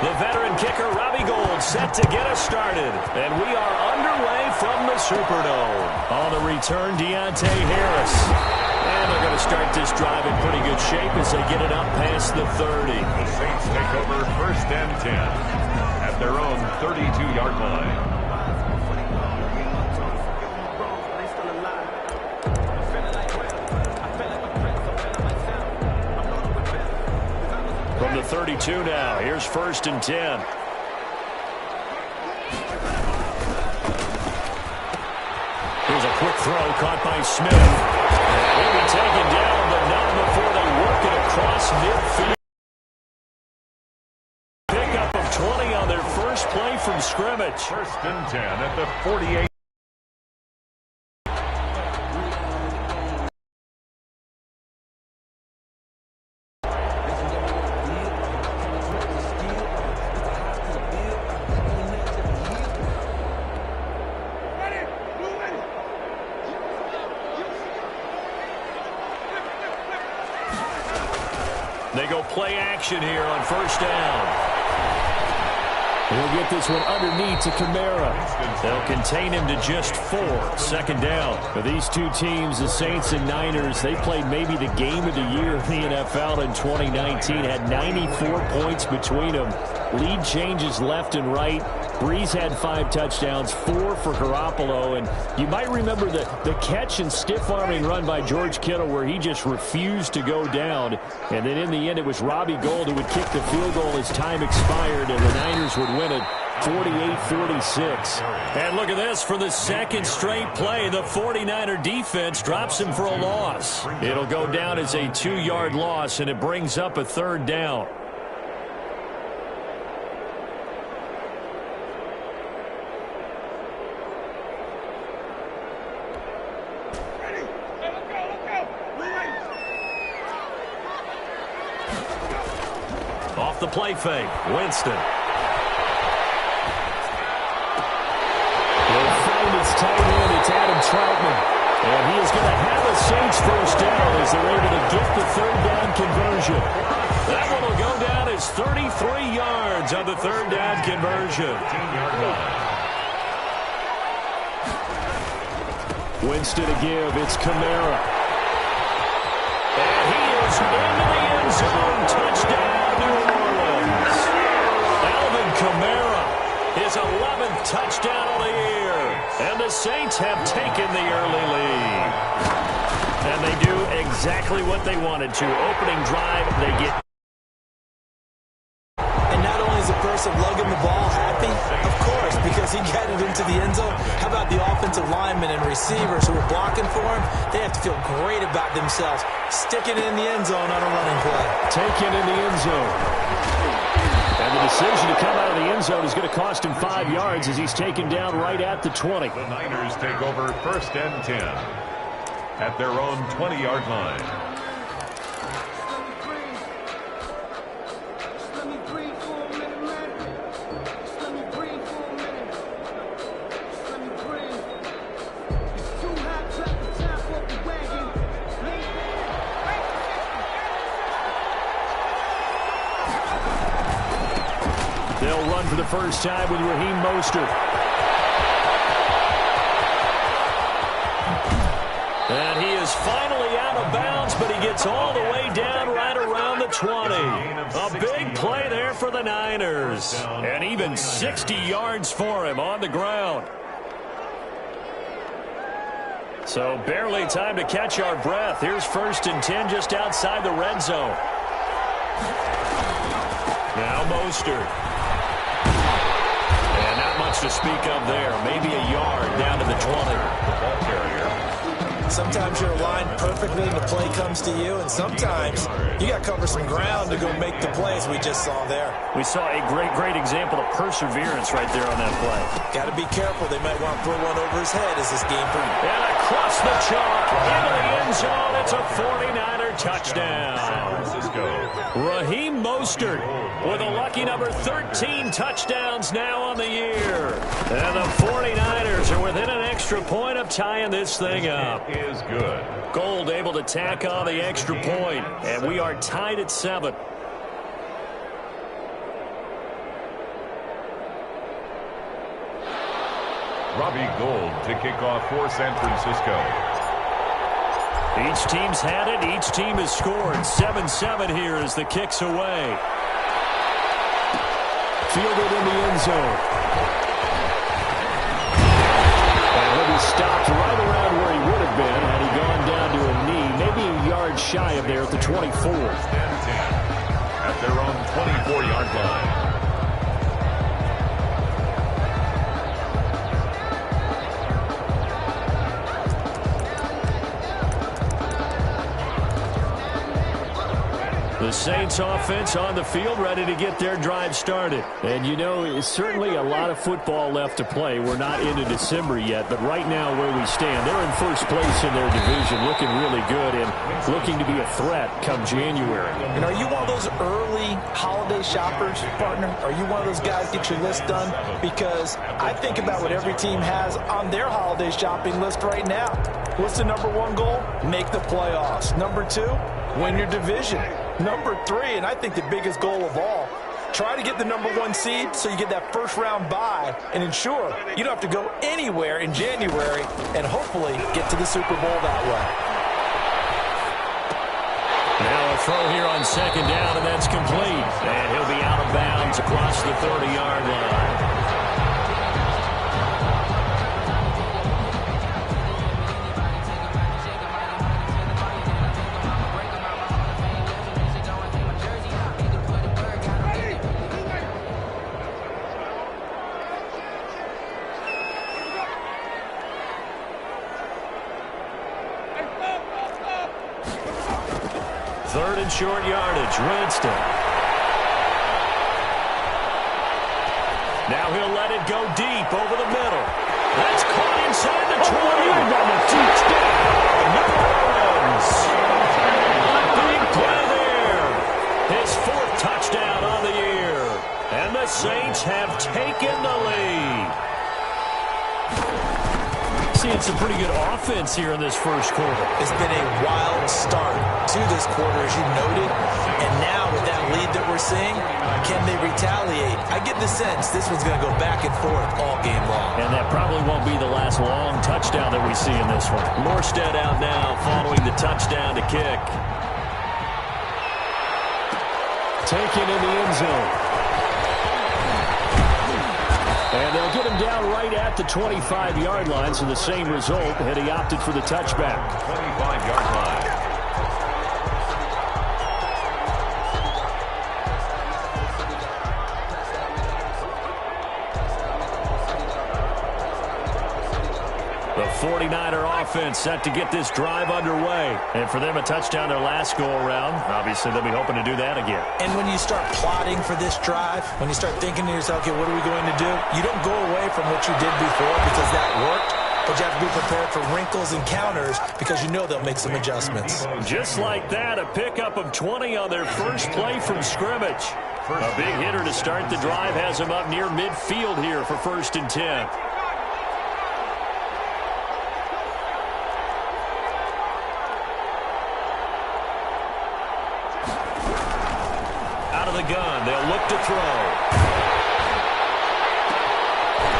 The veteran kicker, Robbie Gould, set to get us started. And we are underway from the Superdome. On the return, Deontay Harris. And they're going to start this drive in pretty good shape as they get it up past the 30. The Saints take over 1st and 10 at their own 32-yard line. From the 32 now, here's 1st and 10. Here's a quick throw caught by Smith. He'll be taken down, but not before they work it across midfield. Pickup of 20 on their first play from scrimmage. 1st and 10 at the 48. They go play action here on 1st down. We'll get this one underneath to Kamara. They'll contain him to just 4. 2nd down. For these two teams, the Saints and Niners, they played maybe the game of the year in the NFL in 2019. Had 94 points between them. Lead changes left and right. Breeze had 5 touchdowns, 4 for Garoppolo. And you might remember the catch and stiff-arming run by George Kittle where he just refused to go down. And then in the end, it was Robbie Gould who would kick the field goal as time expired, and the Niners would win it 48-46. And look at this. For the 2nd straight play, the 49er defense drops him for a loss. It'll go down as a 2-yard loss, and it brings up a 3rd down. Off the play fake, Winston. They'll find its tight end. It's Adam Troutman. And he is going to have a Saints 1st down as they're able to get the 3rd down conversion. That one will go down as 33 yards on the 3rd down conversion. Winston to give. It's Kamara. And he is into the end zone. Touchdown. Kamara, his 11th touchdown of the year. And the Saints have taken the early lead. And they do exactly what they wanted to. Opening drive, they get. And not only is the person lugging the ball happy, of course, because he got it into the end zone. How about the offensive linemen and receivers who are blocking for him? They have to feel great about themselves, sticking it in the end zone on a running play. Taken in the end zone. And the decision to come out of the end zone is going to cost him 5 yards as he's taken down right at the 20. The Niners take over 1st and 10 at their own 20-yard line. They'll run for the first time with Raheem Mostert. And he is finally out of bounds, but he gets all the way down right around the 20. A big play there for the Niners. And even 60 yards for him on the ground. So barely time to catch our breath. Here's 1st and 10 just outside the red zone. Now Mostert. To speak of there, maybe a yard down to the 20. The ball carrier. Sometimes you're aligned perfectly and the play comes to you, and sometimes you got to cover some ground to go make the plays we just saw there. We saw a great example of perseverance right there on that play. Got to be careful. They might want to throw one over his head as this game progresses. And across the chalk into the end zone, it's a 49er touchdown. San Francisco. Raheem Mostert with a lucky number 13 touchdowns now on the year. And the 49ers are within an extra point of tying this thing up. It is good. Gould able to tack on the extra point, and we are tied at 7. Robbie Gould to kick off for San Francisco. Each team's had it. Each team has scored. 7-7 here as the kick's away. Fielded in the end zone. And he'll be stopped right around where he would have been had he gone down to a knee, maybe a yard shy of there at the 24. 10 at their own 24-yard line. The Saints offense on the field, ready to get their drive started. And, you know, it's certainly a lot of football left to play. We're not into December yet, but right now where we stand, they're in first place in their division, looking really good and looking to be a threat come January. And are you one of those early holiday shoppers, partner? Are you one of those guys get your list done? Because I think about what every team has on their holiday shopping list right now. What's the number one goal? Make the playoffs. Number two, win your division. Number three, and I think the biggest goal of all, try to get the number one seed so you get that first round bye and ensure you don't have to go anywhere in January and hopefully get to the Super Bowl that way. Now a throw here on second down, and that's complete. And he'll be out of bounds across the 30-yard line. Third and short yardage, Winston. Now he'll let it go deep over the middle. That's caught inside the 20. On the touchdown. New Orleans. A big play there. His fourth touchdown on the year. And the Saints have taken the lead. Seeing some pretty good offense here in this first quarter. It's been a wild start to this quarter, as you noted. And now with that lead that we're seeing, can they retaliate? I get the sense this one's going to go back and forth all game long. And that probably won't be the last long touchdown that we see in this one. Morstead out now following the touchdown to kick. Taken in the end zone. And they'll get him down right at the 25-yard line, so the same result had he opted for the touchback. 25-yard line. The 49er offense set to get this drive underway. And for them, a touchdown their last go-around. Obviously, they'll be hoping to do that again. And when you start plotting for this drive, when you start thinking to yourself, okay, what are we going to do? You don't go away from what you did before because that worked. But you have to be prepared for wrinkles and counters because you know they'll make some adjustments. Just like that, a pickup of 20 on their first play from scrimmage. A big hitter to start the drive has him up near midfield here for 1st and 10. The gun. They'll look to throw.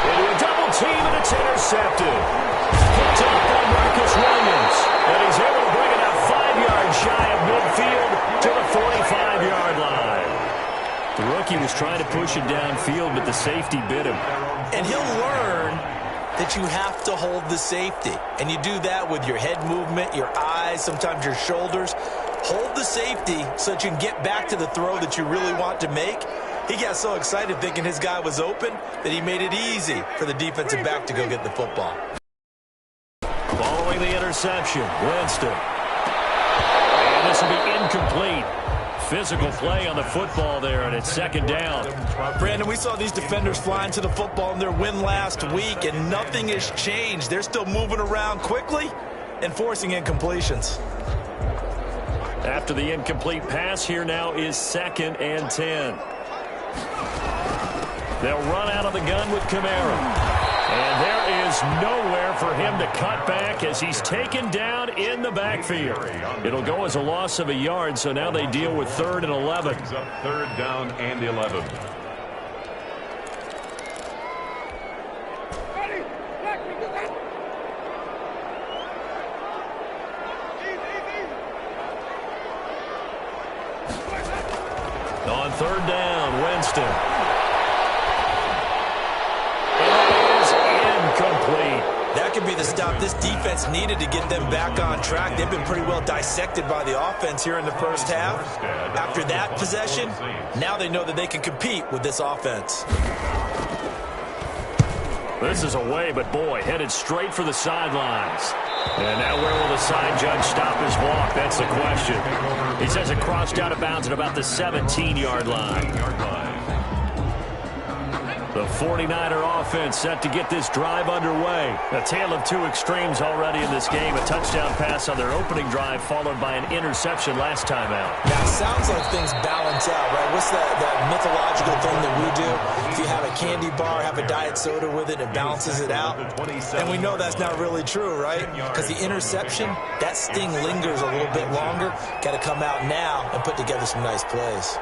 Into a double team, and it's intercepted. Picked up by Marcus Williams. And he's able to bring it out 5 yards shy of midfield to the 45-yard line. The rookie was trying to push it downfield, but the safety bit him. And he'll learn that you have to hold the safety. And you do that with your head movement, your eyes, sometimes your shoulders. Hold the safety so that you can get back to the throw that you really want to make. He got so excited thinking his guy was open that he made it easy for the defensive back to go get the football. Following the interception, Winston. And this will be incomplete. Physical play on the football there, and it's 2nd down. Brandon, we saw these defenders flying to the football in their win last week, and nothing has changed. They're still moving around quickly and forcing incompletions. After the incomplete pass, here now is 2nd and 10. They'll run out of the gun with Kamara. And there is nowhere for him to cut back as he's taken down in the backfield. It'll go as a loss of a yard, so now they deal with 3rd and 11. Up 3rd down and 11. On third down, Winston. It is incomplete. That could be the stop this defense needed to get them back on track. They've been pretty well dissected by the offense here in the first half. After that possession, now they know that they can compete with this offense. This is away, but boy, headed straight for the sidelines. And now where will the side judge stop his walk? That's the question. He says it crossed out of bounds at about the 17-yard line. The 49er offense set to get this drive underway. A tale of two extremes already in this game. A touchdown pass on their opening drive followed by an interception last time out. Now, it sounds like things balance out, right? What's that mythological thing that we do? If you have a candy bar, have a diet soda with it, it balances it out. And we know that's not really true, right? Because the interception, that sting lingers a little bit longer. Got to come out now and put together some nice plays.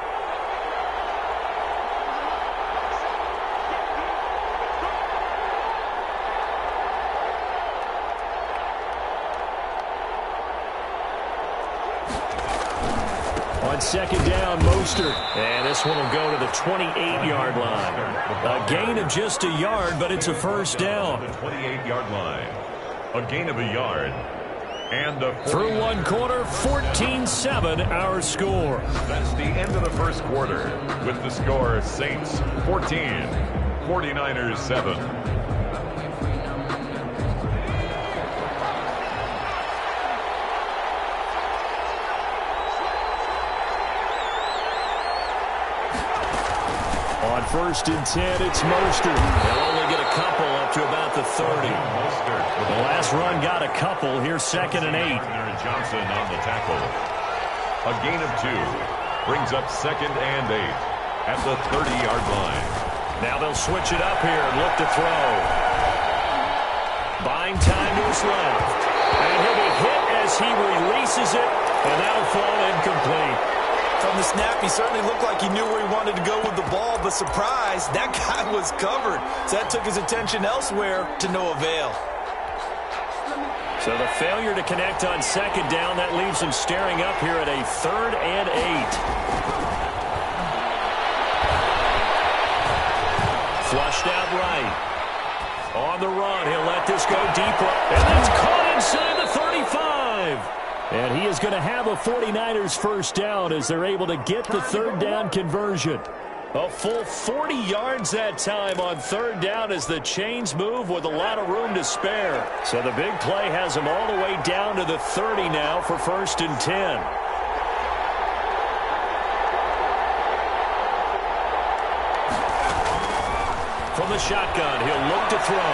Second down, Mostert. And this one will go to the 28-yard line. A gain of just a yard, but it's a first down. The 28-yard line. A gain of a yard. And through one quarter, 14-7 our score. That's the end of the first quarter. With the score, Saints 14, 49ers 7. On 1st and 10, it's Mostert. They'll only get a couple up to about the 30. The last run got a couple. Here's 2nd and 8. Johnson on the tackle. A gain of 2 brings up 2nd and 8 at the 30-yard line. Now they'll switch it up here and look to throw. Buying time to his left. And he'll be hit as he releases it, and that'll fall incomplete. From the snap, he certainly looked like he knew where he wanted to go with the ball, but surprise, that guy was covered. So that took his attention elsewhere to no avail. So the failure to connect on 2nd down, that leaves him staring up here at a 3rd and 8. Flushed out right. On the run, he'll let this go deeper, and that's caught inside the 35. And he is going to have a 49ers first down as they're able to get the 3rd down conversion. A full 40 yards that time on 3rd down as the chains move with a lot of room to spare. So the big play has them all the way down to the 30 now for 1st and 10. From the shotgun, he'll look to throw.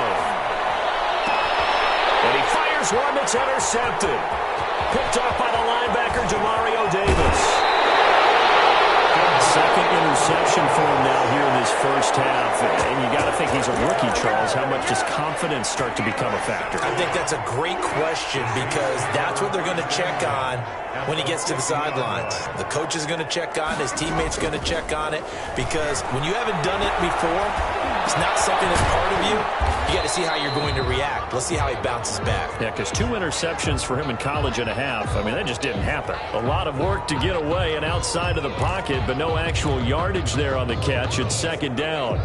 And he fires one that's intercepted. Picked off by the linebacker, Demario Davis. Second interception for him now here in this first half. And you got to think he's a rookie, Charles. How much does confidence start to become a factor? I think that's a great question because that's what they're going to check on when he gets to the sidelines. The coach is going to check on it. His teammates are going to check on it because when you haven't done it before, it's not something that's part of you. You got to see how you're going to react. Let's see how he bounces back. Yeah, because 2 interceptions for him in college and a half. I mean, that just didn't happen. A lot of work to get away and outside of the pocket, but no actual yardage there on the catch at 2nd down.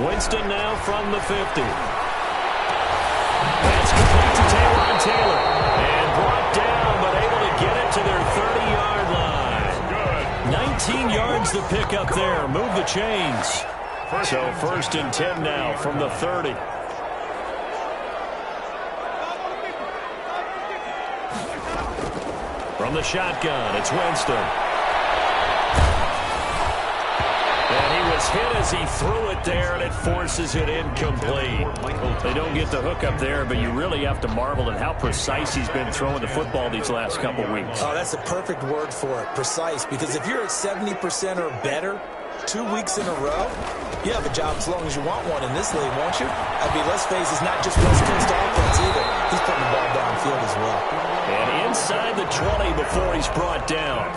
Winston now from the 50. That's complete to Taylor. And brought down, but able to get it to their 30-yard line. 19 yards to pick up there. Move the chains. So 1st and 10 now from the 30. From the shotgun, it's Winston. Hit as he threw it there, and it forces it incomplete. They don't get the hook up there, but you really have to marvel at how precise he's been throwing the football these last couple weeks. Oh, that's a perfect word for it, precise, because if you're at 70% or better 2 weeks in a row, you have a job as long as you want one in this league, won't you? I mean, let's face it, it's not just West Coast offense either. He's putting the ball downfield as well. And inside the 20 before he's brought down.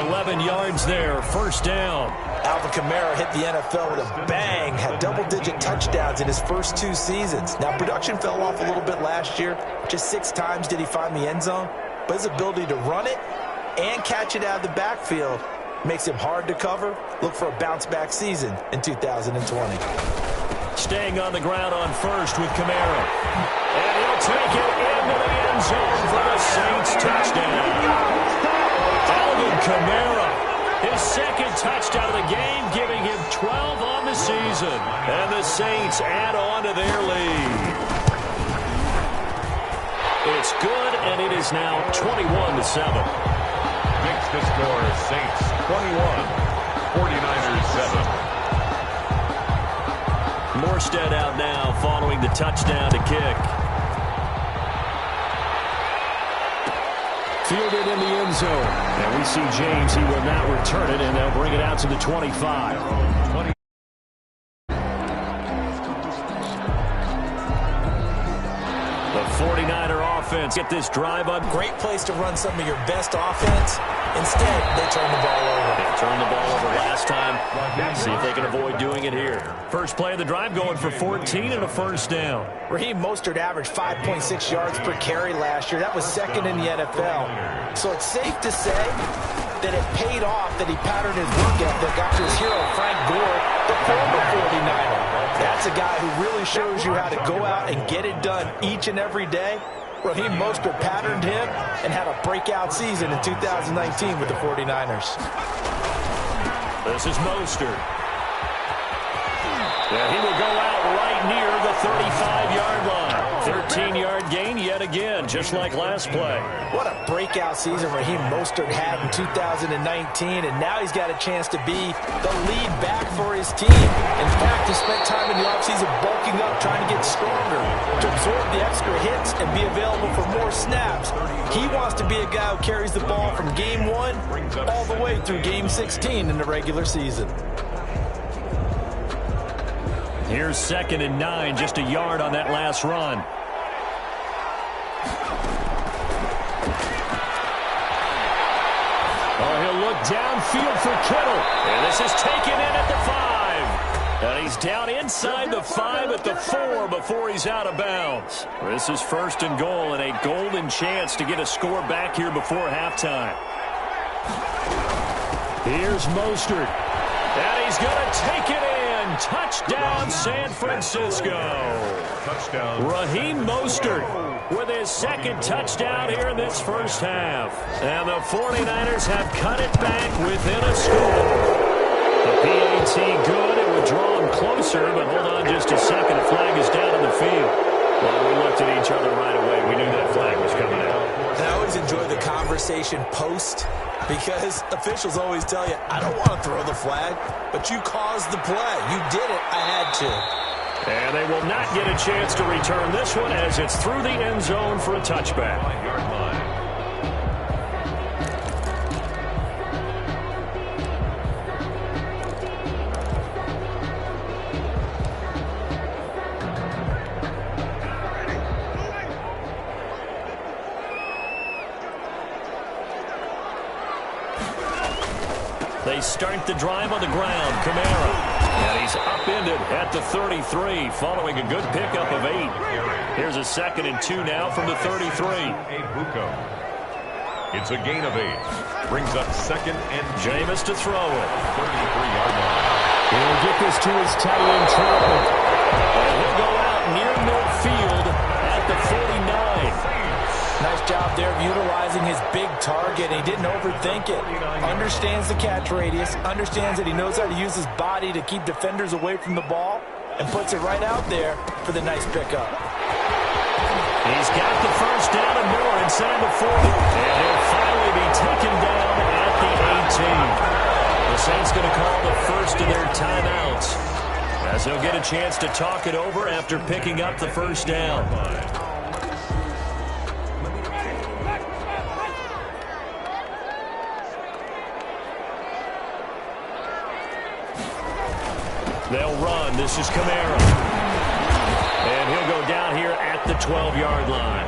11 yards there, first down. Alvin Kamara hit the NFL with a bang, had double-digit touchdowns in his first 2 seasons. Now, production fell off a little bit last year. Just 6 times did he find the end zone. But his ability to run it and catch it out of the backfield makes him hard to cover. Look for a bounce-back season in 2020. Staying on the ground on first with Kamara. And he'll take it into the end zone for the Saints touchdown. Alvin Kamara, his second touchdown of the game, giving him 12 on the season. And the Saints add on to their lead. It's good, and it is now 21-7. Makes the score Saints 21, 49ers 7. Morstead out now following the touchdown to kick. Fielded in the end zone. And we see James. He will not return it, and they'll bring it out to the 25. The 49er offense get this drive on. Great place to run some of your best offense. Instead, they turn the ball over. They turned the ball over last time. See if they can avoid doing it here. First play of the drive going for 14 and a first down. Raheem Mostert averaged 5.6 yards per carry last year. That was second in the NFL. So it's safe to say that it paid off that he patterned his work ethic after his hero, Frank Gore, the former 49er. That's a guy who really shows you how to go out and get it done each and every day. Raheem Mostert patterned him and had a breakout season in 2019 with the 49ers. This is Mostert. Yeah, he will go out right near the 35-yard line. 13-yard gain yet again, just like last play. What a breakout season Raheem Mostert had in 2019, and now he's got a chance to be the lead back for his team. In fact, he spent time in the offseason bulking up, trying to get stronger, to absorb the extra hits and be available for more snaps. He wants to be a guy who carries the ball from game 1 all the way through game 16 in the regular season. Here's 2nd and 9, just a yard on that last run. Oh, he'll look downfield for Kittle. And this is taken in at the 5. And he's down inside the 5 at the 4 before he's out of bounds. This is 1st and goal and a golden chance to get a score back here before halftime. Here's Mostert. And he's going to take it in. Touchdown, San Francisco. Touchdown. Raheem Mostert with his 2nd touchdown here in this first half. And the 49ers have cut it back within a score. The PAT good. It would draw him closer, but hold on just a second. The flag is down in the field. Well, we looked at each other right away. We knew that flag was coming out. And I always enjoy the conversation post, because officials always tell you, I don't want to throw the flag, but you caused the play. You did it. I had to. And they will not get a chance to return this one as it's through the end zone for a touchback. 5-yard line. They start the drive on the ground. Kamara. And he's upended at the 33 following a good pickup of 8. Here's a 2nd and 2 now from the 33. It's a gain of 8. Brings up 2nd and Jameis to throw it. 33-yard line. He'll get this to his tight end, Troutman. And he'll go out near midfield at the 49. Nice job there of utilizing his big target. He didn't overthink it. Understands the catch radius. Understands that he knows how to use his body to keep defenders away from the ball. And puts it right out there for the nice pickup. He's got the first down and more inside the 40. And he'll finally be taken down at the 18. The Saints going to call the first of their timeouts, as he'll get a chance to talk it over after picking up the first down. They'll run. This is Kamara. And he'll go down here at the 12-yard line.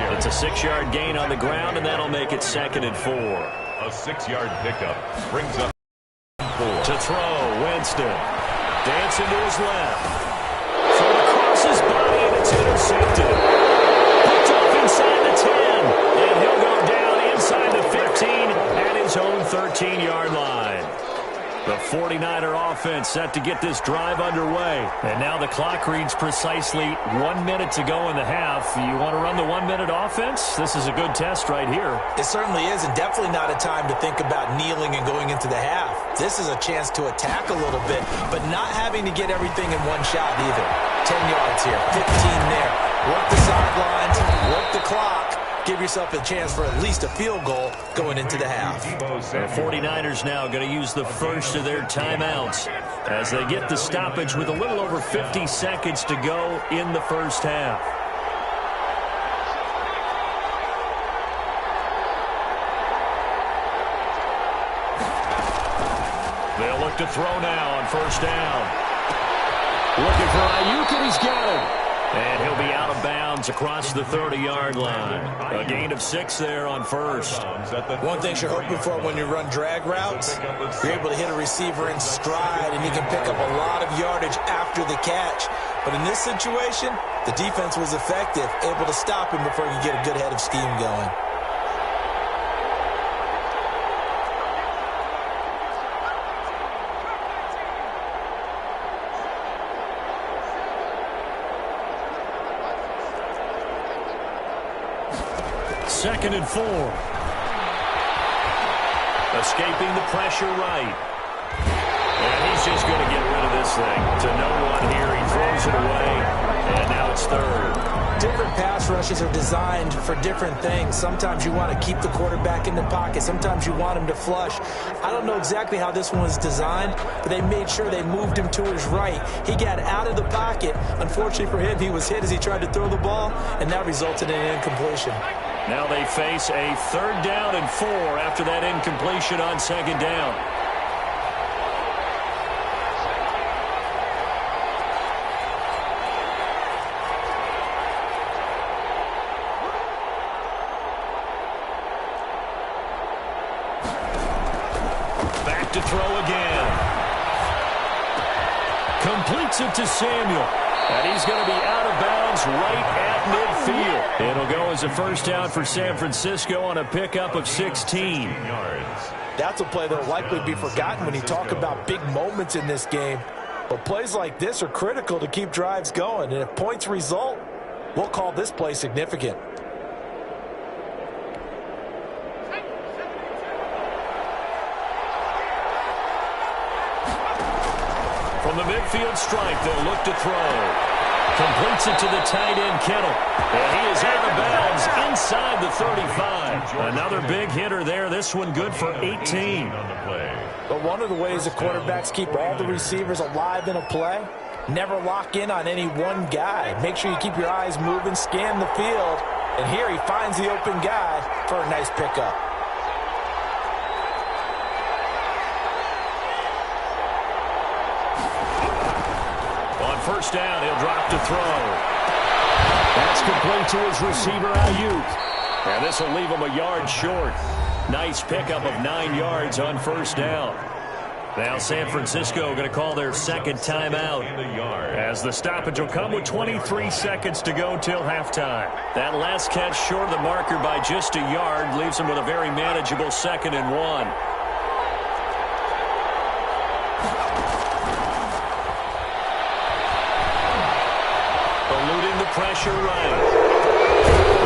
It's a 6-yard gain on the ground, and that'll make it 2nd and 4. A 6-yard pickup brings up 4. To throw, Winston. Dancing to his left. Thrown across his body, and it's intercepted. Picked off inside the 10. And he'll go down inside the 15 at his own 13-yard line. The 49er offense set to get this drive underway. And now the clock reads precisely 1 minute to go in the half. You want to run the 1-minute offense? This is a good test right here. It certainly is, and definitely not a time to think about kneeling and going into the half. This is a chance to attack a little bit, but not having to get everything in one shot either. 10 yards here, 15 there. Work the sidelines, work the clock. Give yourself a chance for at least a field goal going into the half. The 49ers now going to use the first of their timeouts as they get the stoppage with a little over 50 seconds to go in the first half. They'll look to throw now on first down. Looking for Ayuk, and he's got him. And he'll be out of bounds across the 30-yard line. A gain of 6 there on first. One thing you're hoping for when you run drag routes, you're able to hit a receiver in stride, and you can pick up a lot of yardage after the catch. But in this situation, the defense was effective, able to stop him before he could get a good head of steam going. Second and 4. Escaping the pressure right. And he's just going to get rid of this thing. To no one here. He throws it away. And now it's third. Different pass rushes are designed for different things. Sometimes you want to keep the quarterback in the pocket. Sometimes you want him to flush. I don't know exactly how this one was designed, but they made sure they moved him to his right. He got out of the pocket. Unfortunately for him, he was hit as he tried to throw the ball, and that resulted in an incompletion. Now they face a 3rd down and 4 after that incompletion on 2nd down. Back to throw again. Completes it to Samuel. And he's going to be out of bounds right at midfield. It'll go as a first down for San Francisco on a pickup of 16 yards. That's a play that will likely be forgotten when you talk about big moments in this game. But plays like this are critical to keep drives going. And if points result, we'll call this play significant. From the midfield stripe, they'll look to throw. Completes it to the tight end, Kittle. And he is out of bounds inside the 35. Another big hitter there. This one good for 18. But one of the ways the quarterbacks keep all the receivers alive in a play, never lock in on any one guy. Make sure you keep your eyes moving, scan the field. And here he finds the open guy for a nice pickup. First down, he'll drop to throw. That's complete to his receiver, Ayuk. And this will leave him a yard short. Nice pickup of 9 yards on first down. Now San Francisco going to call their 2nd timeout, as the stoppage will come with 23 seconds to go till halftime. That last catch short of the marker by just a yard leaves them with a very manageable 2nd and 1. Pressure right.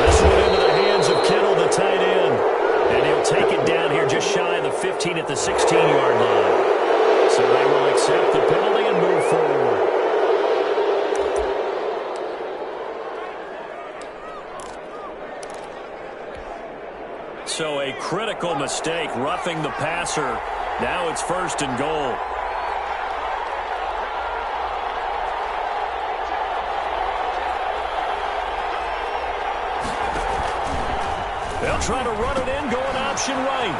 This one into the hands of Kittle, the tight end. And he'll take it down here just shy of the 15 at the 16-yard line. So they will accept the penalty and move forward. So a critical mistake, roughing the passer. Now it's 1st and goal. They'll try to run it in, going option right.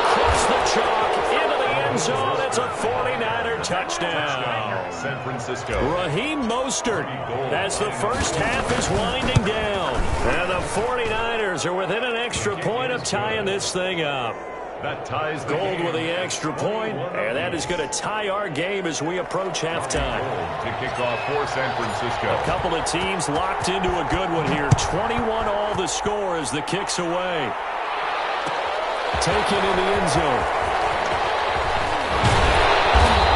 Across the chalk, into the end end zone. It's a 49er touchdown. San Francisco. Raheem Mostert, as the first half is winding down. And the 49ers are within an extra point of tying this thing up. That ties the Gold game. with the extra point, and that is going to tie our game as we approach halftime. To kick off for San Francisco. A couple of teams locked into a good one here. 21 all the score as the kick's away. Taken in the end zone.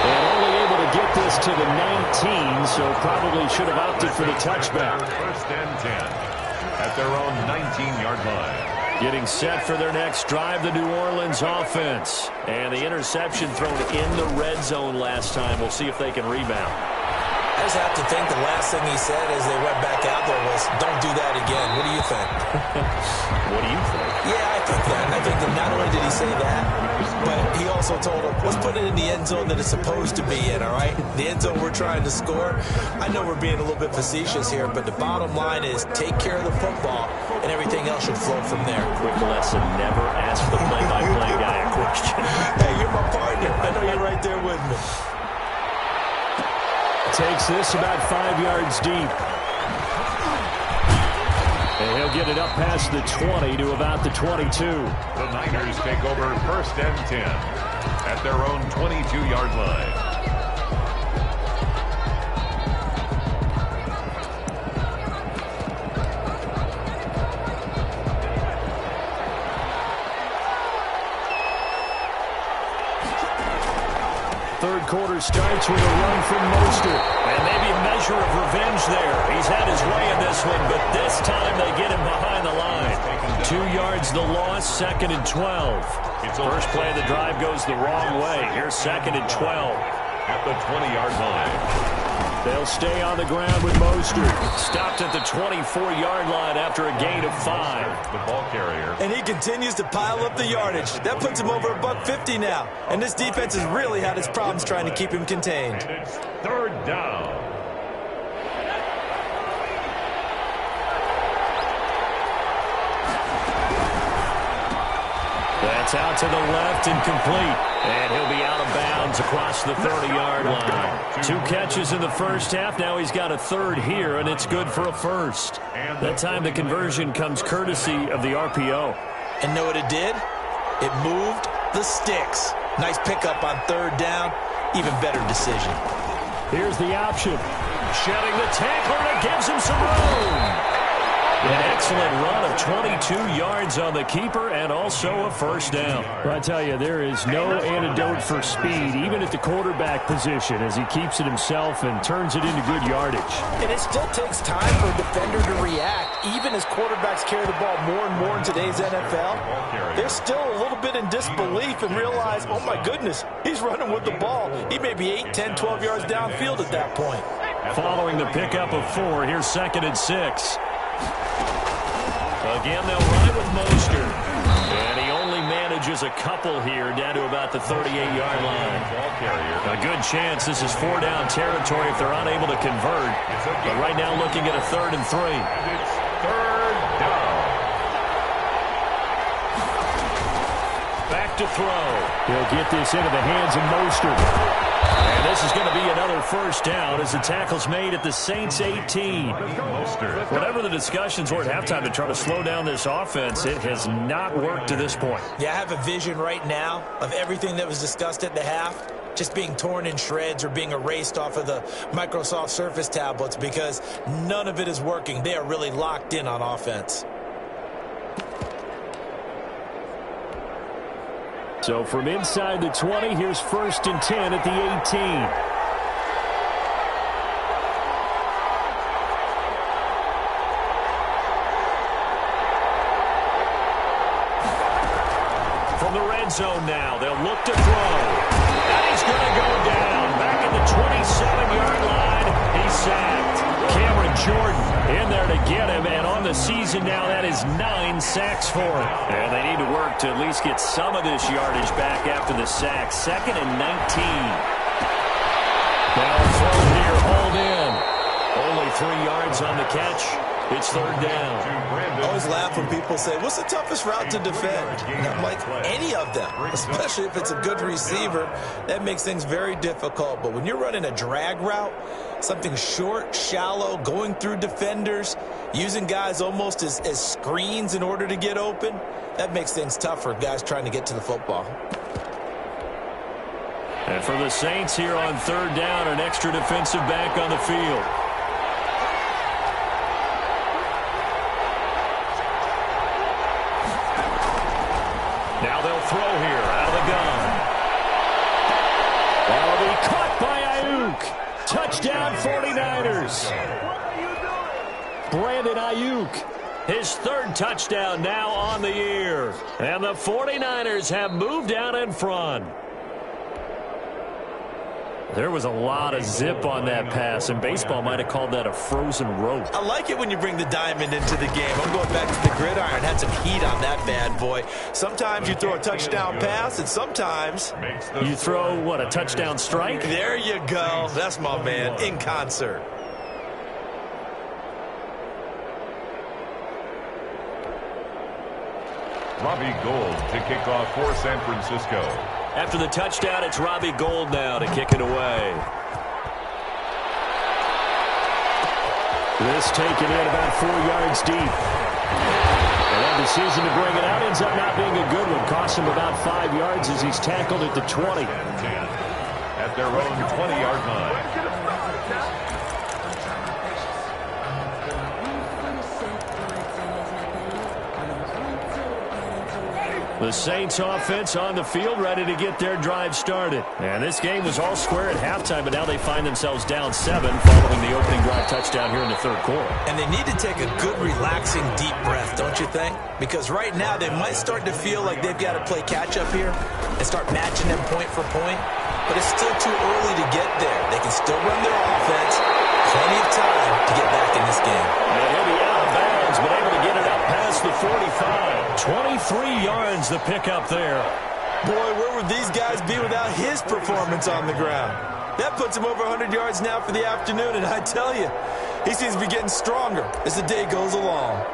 And only able to get this to the 19, so probably should have opted for the touchback. First and 10 at their own 19-yard line. Getting set for their next drive, the New Orleans offense. And the interception thrown in the red zone last time. We'll see if they can rebound. I just have to think the last thing he said as they went back out there was, don't do that again. What do you think? What do you think? Yeah, I think that. I think that not only did he say that, but he also told him, let's put it in the end zone that it's supposed to be in, all right? The end zone we're trying to score. I know we're being a little bit facetious here, but the bottom line is take care of the football, and everything else should flow from there. Quick lesson, never ask the play-by-play guy a question. Hey, you're my partner. I know you're right there with me. Takes this about 5 yards deep. And he'll get it up past the 20 to about the 22. The Niners take over first and 10 at their own 22-yard line. Third quarter starts with a run from Mostert. And maybe a measure of revenge there. He's had his way in this one, but this time they get him behind the line. 2 yards the loss, second and 12. First play of the drive goes the wrong way. Here's second and 12. At the 20-yard line. They'll stay on the ground with Mostert. Stopped at the 24-yard line after a gain of 5. The ball carrier. And he continues to pile up the yardage. That puts him over $150 now. And this defense has really had its problems trying to keep him contained. And it's third down. That's out to the left and complete. And he'll be out of bounds across the 30-yard line. 2 catches in the first half. Now he's got a third here, and it's good for a first. That time the conversion comes courtesy of the RPO. And know what it did? It moved the sticks. Nice pickup on third down. Even better decision. Here's the option. Shedding the tackle, and it gives him some room. An excellent run of 22 yards on the keeper and also a first down. Well, I tell you, there is no antidote for speed, even at the quarterback position, as he keeps it himself and turns it into good yardage. And it still takes time for a defender to react. Even as quarterbacks carry the ball more and more in today's NFL, they're still a little bit in disbelief and realize, oh my goodness, he's running with the ball. He may be 8, 10, 12 yards downfield at that point. Following the pickup of 4, here's second and 6. Again, they'll run it with Mostert. And he only manages a couple here down to about the 38-yard line. A good chance this is 4-down territory if they're unable to convert. But right now looking at a 3rd and 3. And it's third down. Back to throw. He'll get this into the hands of Mostert. And this is going to be another first down as the tackle's made at the Saints 18. Whatever the discussions were at halftime to try to slow down this offense, it has not worked to this point. Yeah, I have a vision right now of everything that was discussed at the half just being torn in shreds or being erased off of the Microsoft Surface tablets because none of it is working. They are really locked in on offense. So from inside the 20, here's first and 10 at the 18. From the red zone now, they'll look to throw. And he's going to go down. Back at the 27-yard line, he's sacked. Cameron Jordan in there to get him, and on the season now, that is 9 sacks for him. And they need to work to at least get some of this yardage back after the sack. Second and 19. Now throw here, hold in. Only 3 yards on the catch. It's third down. I always laugh when people say, what's the toughest route to defend? And I'm like, any of them, especially if it's a good receiver. That makes things very difficult. But when you're running a drag route, something short, shallow, going through defenders, using guys almost as screens in order to get open, that makes things tough for guys trying to get to the football. And for the Saints here on third down, an extra defensive back on the field. Now they'll throw here out of the gun. That'll be caught by Ayuk. Touchdown 49ers. Brandon Ayuk. His third touchdown now on the year. And the 49ers have moved out in front. There was a lot of zip on that pass, and baseball might have called that a frozen rope. I like it when you bring the diamond into the game. I'm going back to the gridiron. Had some heat on that bad boy. Sometimes you throw a touchdown pass, and sometimes you throw, what, a touchdown strike? There you go. That's my man, in concert. Robbie Gould to kick off for San Francisco. After the touchdown, it's Robbie Gould now to kick it away. This taken in about 4 yards deep. And that decision to bring it out ends up not being a good one. Cost him about 5 yards as he's tackled at the 20. At their own 20-yard line. The Saints offense on the field, ready to get their drive started. And this game was all square at halftime, but now they find themselves down 7 following the opening drive touchdown here in the third quarter. And they need to take a good, relaxing, deep breath, don't you think? Because right now they might start to feel like they've got to play catch-up here and start matching them point for point. But it's still too early to get there. They can still run their offense. Plenty of time to get back in this game. And he'll be out of bounds, but able to get it up past the 45. 23 yards the pickup there. Boy, where would these guys be without his performance on the ground? That puts him over 100 yards now for the afternoon, and I tell you, he seems to be getting stronger as the day goes along.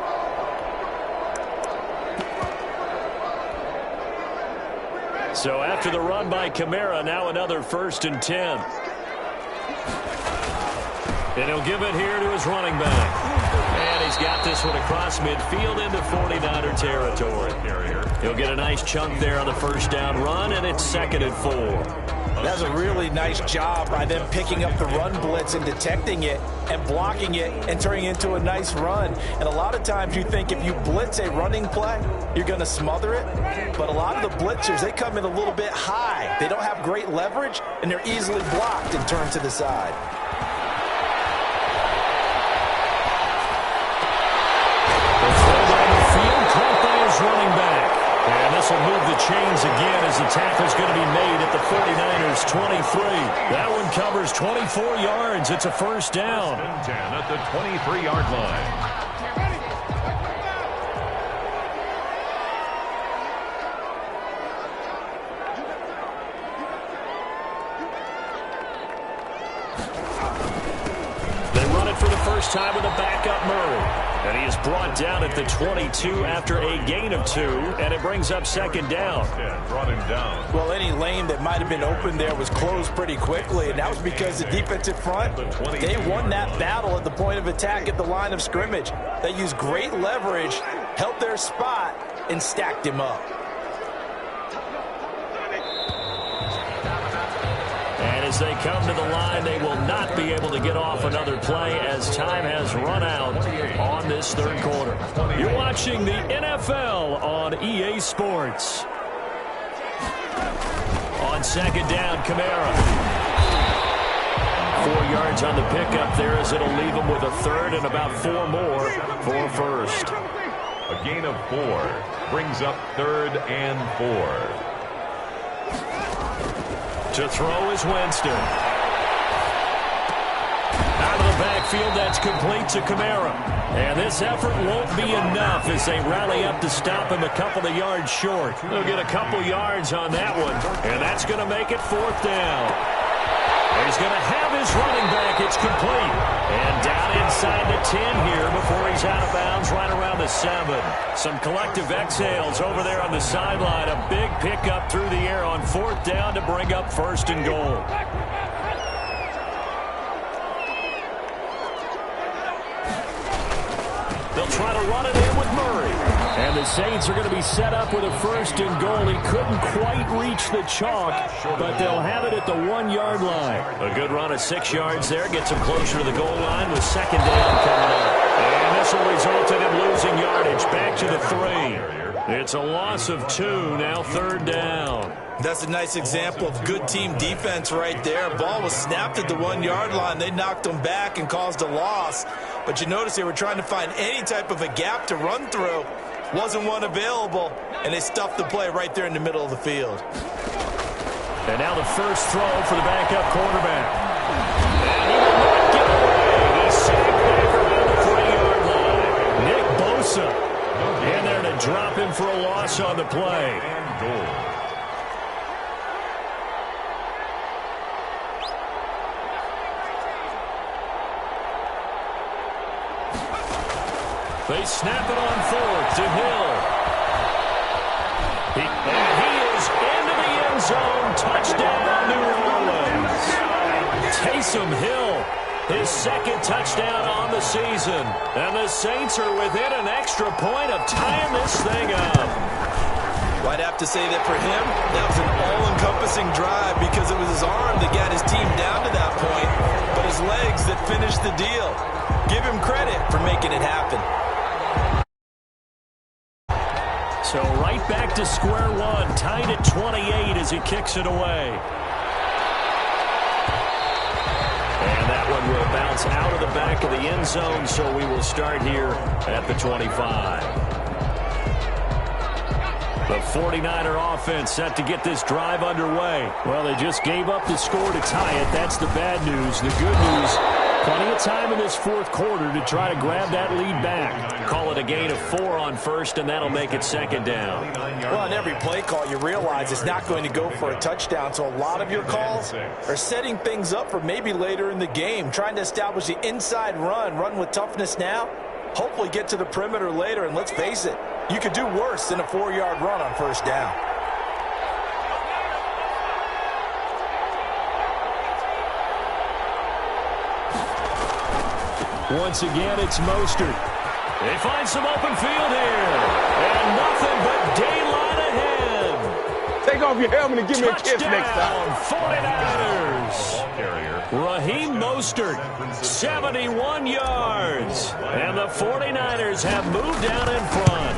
So after the run by Kamara, now another 1st and 10. And he'll give it here to his running back. And he's got this one across midfield into 49er territory. He'll get a nice chunk there on the first down run, and it's 2nd and 4. That's a really nice job by them picking up the run blitz and detecting it and blocking it and turning it into a nice run. And a lot of times you think if you blitz a running play, you're going to smother it. But a lot of the blitzers, they come in a little bit high. They don't have great leverage, and they're easily blocked and turned to the side. Running back. And this will move the chains again as the tackle's going to be made at the 49ers 23. That one covers 24 yards. It's a first down. 10 at the 23-yard line. First time with a backup Murray. And he is brought down at the 22 after a gain of 2, and it brings up 2nd down. Brought him down. Well, any lane that might have been open there was closed pretty quickly, and that was because the defensive front, they won that battle at the point of attack at the line of scrimmage. They used great leverage, held their spot, and stacked him up. And as they come to the line, they will not be able to get off another play as time has run out on this third quarter. You're watching the NFL on EA Sports. On 2nd down, Kamara. 4 yards on the pickup there as it'll leave him with a 3rd and about 4 more for first. A gain of 4 brings up 3rd and 4. To throw is Winston. Out of the backfield, that's complete to Kamara. And this effort won't be enough as they rally up to stop him a couple of yards short. They'll get a couple yards on that one, and that's going to make it 4th down. He's going to have his running back. It's complete. And down inside the 10 here before he's out of bounds right around the 7. Some collective exhales over there on the sideline. A big pickup through the air on 4th down to bring up 1st and goal. They'll try to run it in with Murray. And the Saints are going to be set up with a 1st and goal. He couldn't quite reach the chalk, but they'll have it at the 1-yard line. A good run of 6 yards there. Gets him closer to the goal line with 2nd down coming up. And this will result in him losing yardage back to the 3. It's a loss of 2, now 3rd down. That's a nice example of good team defense right there. Ball was snapped at the 1-yard line. They knocked him back and caused a loss. But you notice they were trying to find any type of a gap to run through. Wasn't one available, and they stuffed the play right there in the middle of the field. And now the first throw for the backup quarterback. And he will not get away. He's sacked back around the 3-yard line. Nick Bosa in there to drop him for a loss on the play. And goal. They snap it on 4th to Hill. And he is into the end zone. Touchdown, New Orleans. Taysom Hill, his 2nd touchdown on the season. And the Saints are within an extra point of tying this thing up. Well, I'd have to say that for him, that was an all-encompassing drive because it was his arm that got his team down to that point, but his legs that finished the deal. Give him credit for making it happen. So right back to square one, tied at 28 as he kicks it away. And that one will bounce out of the back of the end zone, so we will start here at the 25. The 49er offense set to get this drive underway. Well, they just gave up the score to tie it. That's the bad news. The good news, plenty of time in this 4th quarter to try to grab that lead back. Call it a gain of 4 on 1st, and that'll make it 2nd down. Well, on every play call, you realize it's not going to go for a touchdown, so a lot of your calls are setting things up for maybe later in the game, trying to establish the inside run with toughness now, hopefully get to the perimeter later, and let's face it, you could do worse than a 4-yard run on 1st down. Once again, it's Mostert. They find some open field here. And nothing but daylight ahead. Take off your helmet and give me a kiss next time. 49ers. Raheem Mostert, 71 yards. And the 49ers have moved down in front.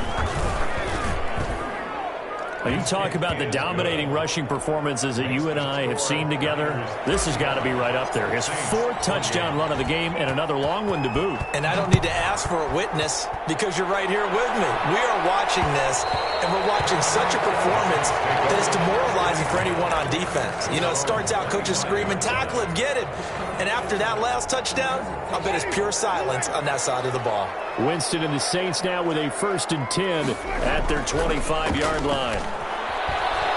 When you talk about the dominating rushing performances that you and I have seen together, this has got to be right up there. His 4th touchdown run of the game and another long one to boot. And I don't need to ask for a witness because you're right here with me. We are watching this, and we're watching such a performance that is demoralizing for anyone on defense. You know, it starts out coaches screaming, tackle him, get him. And after that last touchdown, I bet it's pure silence on that side of the ball. Winston and the Saints now with a 1st and 10 at their 25-yard line.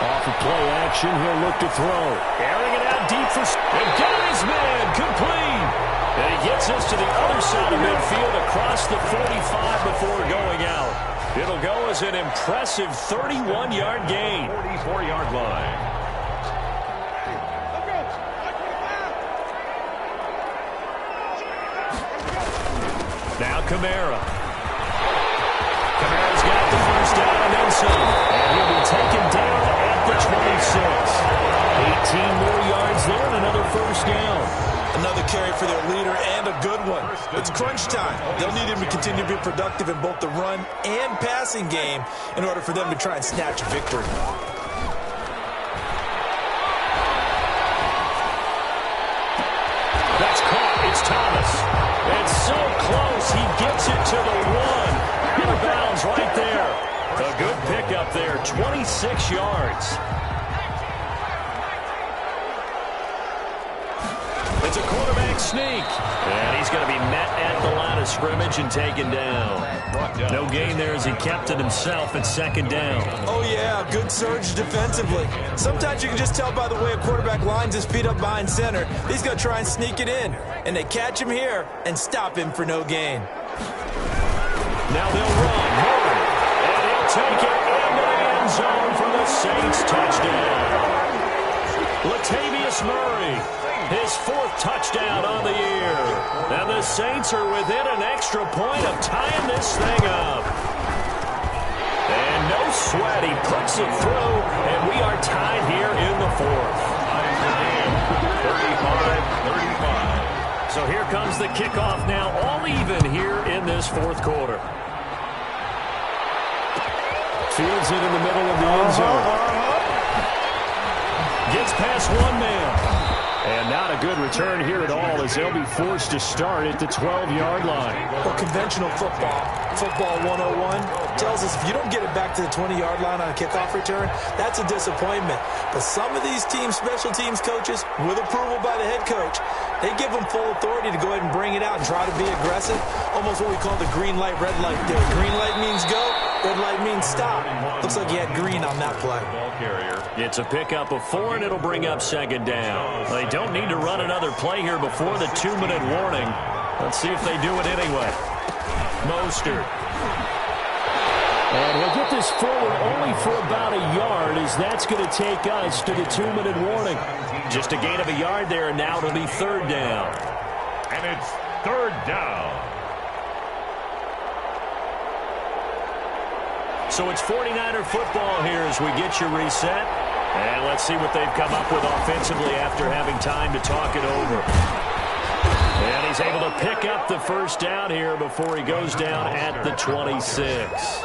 Off of play action, he'll look to throw. Airing it out deep for... And got his man complete. And he gets us to the other side of midfield across the 45 before going out. It'll go as an impressive 31-yard gain. 44-yard line. Now Kamara. Kamara's got the 1st down and then some. And he'll be taken down at the 26. 18 more yards there and another 1st down. Another carry for their leader and a good one. It's crunch time. They'll need him to continue to be productive in both the run and passing game in order for them to try and snatch a victory. That's caught. It's Thomas. It's so close. He gets it to the 1. Out of bounds right there. A good pickup there. 26 yards. It's a quarterback sneak. And he's going to be met at the line of of scrimmage and taken down. No gain there as he kept it himself at second down. Oh, yeah, good surge defensively. Sometimes you can just tell by the way a quarterback lines his feet up behind center. He's going to try and sneak it in. And they catch him here and stop him for no gain. Now they'll run. Murray. And he'll take it into the end zone for the Saints touchdown. Latavius Murray, his 4th touchdown on the year. And the Saints are within an extra point of tying this thing up. And no sweat, he puts it through, and we are tied here in the 4th. 35-35. So here comes the kickoff now, all even here in this 4th quarter. Fields it in the middle of the end zone. Gets past one man. And not a good return here at all as they'll be forced to start at the 12-yard line. Well, conventional football 101, tells us if you don't get it back to the 20-yard line on a kickoff return, that's a disappointment. But some of these teams, special teams coaches, with approval by the head coach, they give them full authority to go ahead and bring it out and try to be aggressive. Almost what we call the green light, red light theory. Green light means go, red light means stop. Looks like he had green on that play. It's a pickup of 4, and it'll bring up second down. They don't need to run another play here before the 2-minute warning. Let's see if they do it anyway. Mostert. And he'll get this forward only for about a yard, as that's going to take us to the 2-minute warning. Just a gain of a yard there, and now it'll be 3rd down. And it's 3rd down. So it's 49er football here as we get you reset. And let's see what they've come up with offensively after having time to talk it over. And he's able to pick up the 1st down here before he goes down at the 26.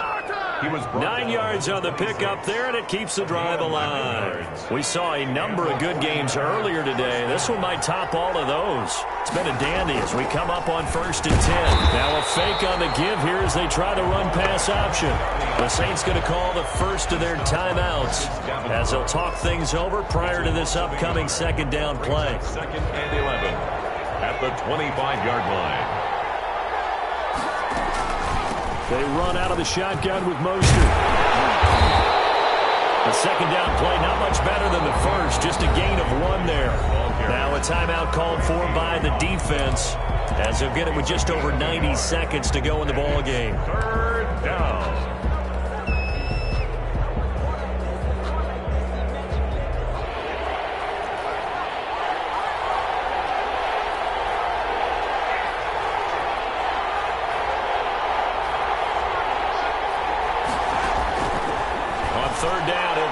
9 yards on the pickup there, and it keeps the drive alive. We saw a number of good games earlier today. This one might top all of those. It's been a dandy as we come up on 1st and 10. Now a fake on the give here as they try the run-pass option. The Saints going to call the first of their timeouts as they'll talk things over prior to this upcoming 2nd down play. 2nd and 11 at the 25-yard line. They run out of the shotgun with Mostert. The 2nd down play, not much better than the first, just a gain of 1 there. Now a timeout called for by the defense as they'll get it with just over 90 seconds to go in the ball game. 3rd down.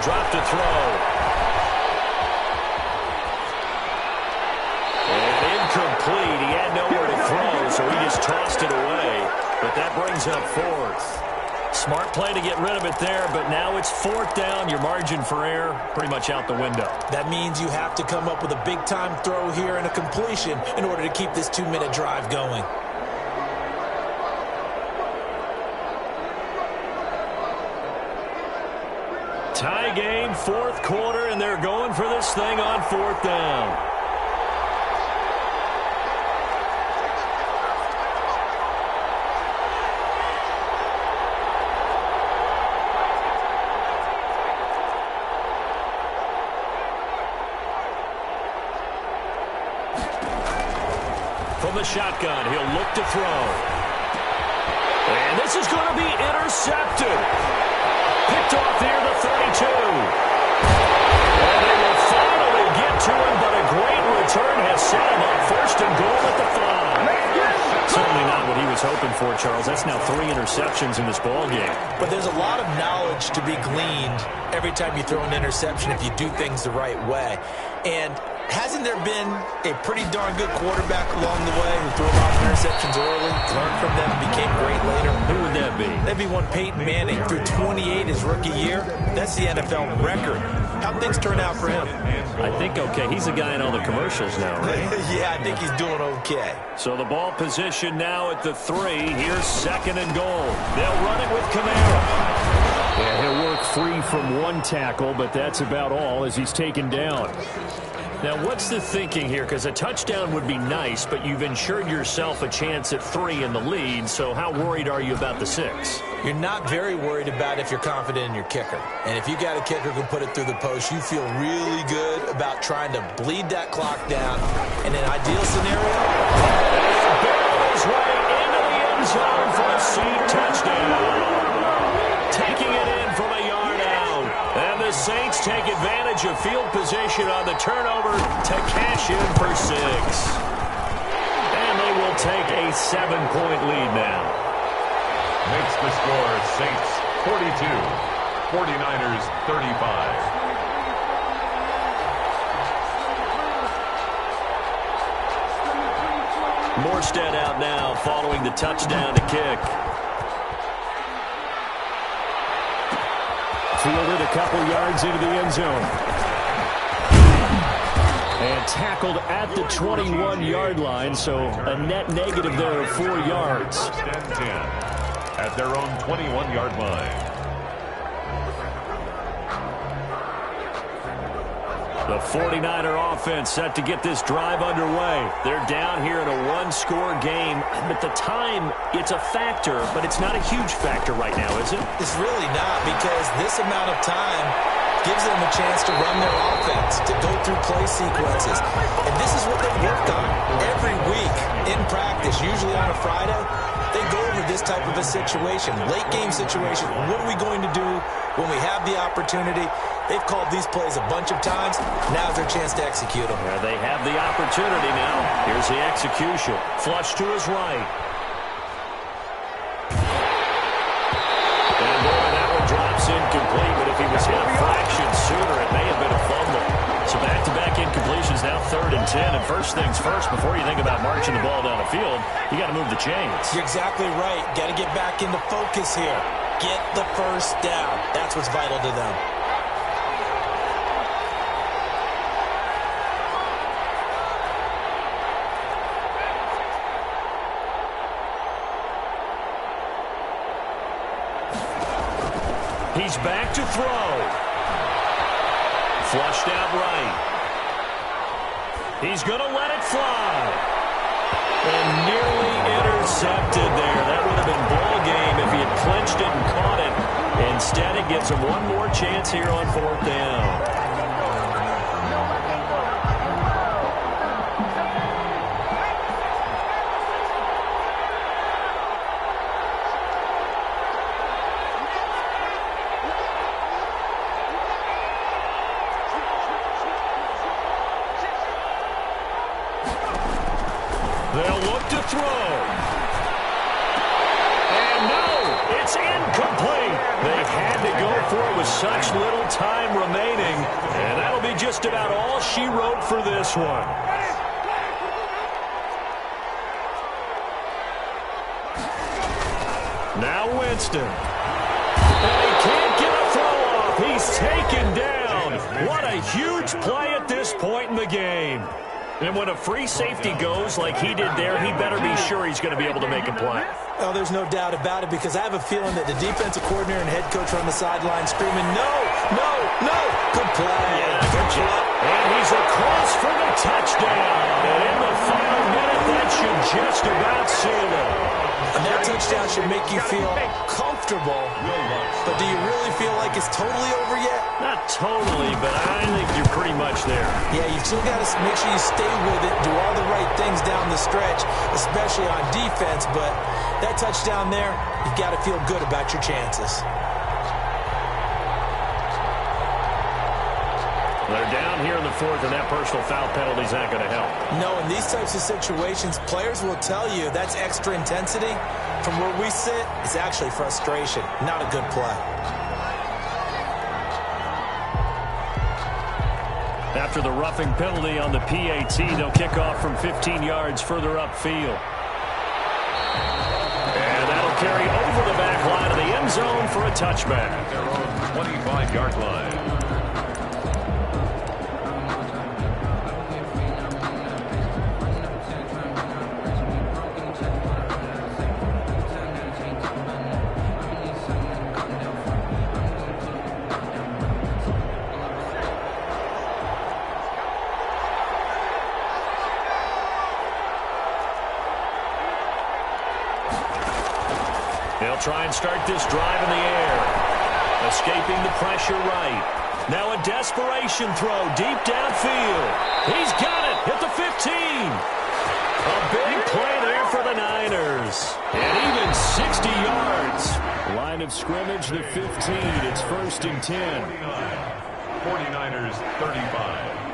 Drop to throw. And incomplete. He had nowhere to throw, so he just tossed it away. But that brings up 4th. Smart play to get rid of it there, but now it's 4th down. Your margin for error pretty much out the window. That means you have to come up with a big-time throw here and a completion in order to keep this 2-minute drive going. Tie game, 4th quarter, and they're going for this thing on 4th down. From the shotgun, he'll look to throw. And this is going to be intercepted. Picked off near the 32. And they will finally get to him, but a great return has set him up 1st and goal at the 5. Certainly not what he was hoping for, Charles. That's now 3 interceptions in this ball game. But there's a lot of knowledge to be gleaned every time you throw an interception if you do things the right way. And hasn't there been a pretty darn good quarterback along the way who threw a lot of interceptions early, learned from them, and became great later? Who would that be? That'd be one Peyton Manning, threw 28 his rookie year. That's the NFL record. How'd things turn out for him? I think okay. He's the guy in all the commercials now, right? Yeah, I think he's doing okay. So the ball position now at the 3. Here's 2nd and goal. They'll run it with Kamara. Yeah, he'll work free from one tackle, but that's about all as he's taken down. Now, what's the thinking here? Because a touchdown would be nice, but you've ensured yourself a chance at 3 in the lead, so how worried are you about the 6? You're not very worried about if you're confident in your kicker. And if you got a kicker who can put it through the post, you feel really good about trying to bleed that clock down. In an ideal scenario, barrel his way into the end zone for a seed touchdown. Taking it in from a yard out. And the Saints take advantage of field position on the turnover to cash in for 6. And they will take a 7-point lead now. Makes the score Saints 42, 49ers 35. Morstead out now following the touchdown to kick. Fielded a couple yards into the end zone. And tackled at the 21-yard line, so a net negative there of 4 yards. First and 10 at their own 21-yard line. The 49er offense set to get this drive underway. They're down here in a one-score game. But the time, it's a factor, but it's not a huge factor right now, is it? it's really not, because this amount of time gives them a chance to run their offense, to go through play sequences. And this is what they've worked on every week in practice, usually on a Friday. They go over this type of a situation, late game situation. What are we going to do when we have the opportunity? They've called these plays a bunch of times. Now's their chance to execute them. Yeah, they have the opportunity now. Here's the execution. Flush to his right. And boy, that one drops incomplete, but if he was hit a fraction sooner, it may have been a fumble. So back-to-back incompletions, now 3rd and 10. And first things first, before you think about marching the ball down the field, you got to move the chains. You're exactly right. Got to get back into focus here. Get the first down. That's what's vital to them. He's back to throw. Flushed out right. He's going to let it fly. And nearly intercepted there. That would have been ball game if he had clinched it and caught it. Instead, it gives him one more chance here on 4th down. They'll look to throw. And no, it's incomplete. They had to go for it with such little time remaining. And that'll be just about all she wrote for this one. Now Winston. And he can't get a throw off. He's taken down. What a huge play at this point in the game. And when a free safety goes like he did there, he better be sure he's going to be able to make a play. Oh, there's no doubt about it, because I have a feeling that the defensive coordinator and head coach are on the sideline screaming, no, no, no. Good play. Yeah, good job. And he's across for the touchdown. And in the final minute, that should just about seal it. And that touchdown should make you feel comfortable. But do you really feel like it's totally over yet? Not totally, but I think you're pretty much there. Yeah, you've still got to make sure you stay with it, do all the right things down the stretch, especially on defense. But that touchdown there, you've got to feel good about your chances. They're down here in the 4th, and that personal foul penalty is not going to help. No, in these types of situations, players will tell you that's extra intensity. From where we sit, it's actually frustration, not a good play. After the roughing penalty on the PAT, they'll kick off from 15 yards further upfield. And that'll carry over the back line of the end zone for a touchback. Their own 25-yard line. try and start this drive in the air. Escaping the pressure right. Now a desperation throw deep downfield. He's got it at the 15. A big play there for the Niners. And even 60 yards. Line of scrimmage, the 15. It's 1st and 10. 49ers 35.